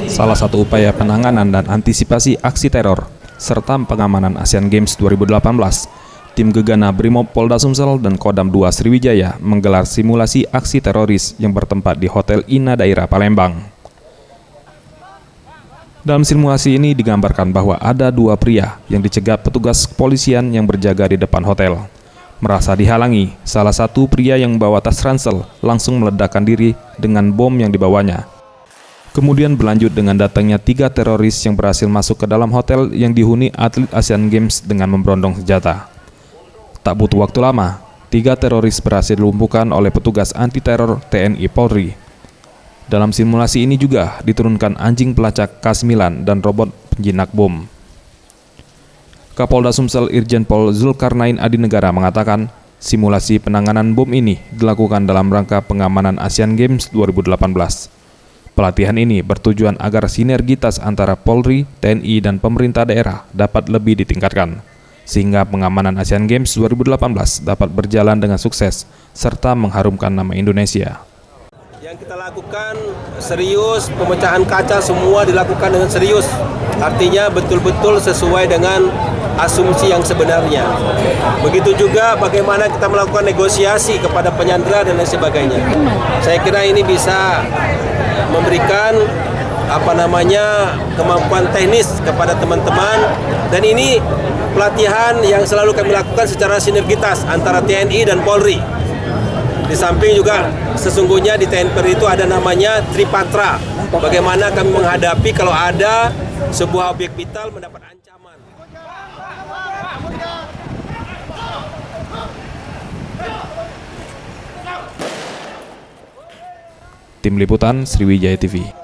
Salah satu upaya penanganan dan antisipasi aksi teror serta pengamanan Asian Games 2018, tim Gegana Brimob Polda Sumsel dan Kodam 2 Sriwijaya menggelar simulasi aksi teroris yang bertempat di Hotel Ina daerah Palembang. Dalam simulasi ini digambarkan bahwa ada dua pria yang dicegat petugas kepolisian yang berjaga di depan hotel. Merasa dihalangi, salah satu pria yang membawa tas ransel langsung meledakkan diri dengan bom yang dibawanya. Kemudian berlanjut dengan datangnya 3 teroris yang berhasil masuk ke dalam hotel yang dihuni atlet Asian Games dengan memberondong senjata. Tak butuh waktu lama, 3 teroris berhasil dilumpuhkan oleh petugas anti-teror TNI Polri. Dalam simulasi ini juga diturunkan anjing pelacak K9 dan robot penjinak bom. Kapolda Sumsel Irjen Pol Zulkarnain Adinegara mengatakan, simulasi penanganan bom ini dilakukan dalam rangka pengamanan Asian Games 2018. Pelatihan ini bertujuan agar sinergitas antara Polri, TNI, dan pemerintah daerah dapat lebih ditingkatkan, sehingga pengamanan Asian Games 2018 dapat berjalan dengan sukses, serta mengharumkan nama Indonesia. Yang kita lakukan serius, pemecahan kaca semua dilakukan dengan serius. Artinya betul-betul sesuai dengan asumsi yang sebenarnya. Begitu juga bagaimana kita melakukan negosiasi kepada penyandera dan lain sebagainya. Saya kira ini bisa memberikan kemampuan teknis kepada teman-teman, dan ini pelatihan yang selalu kami lakukan secara sinergitas antara TNI dan Polri. Di samping juga sesungguhnya di TNI Polri itu ada namanya Tripatra. Bagaimana kami menghadapi kalau ada sebuah objek vital mendapat ancaman. Tim Liputan Sriwijaya TV.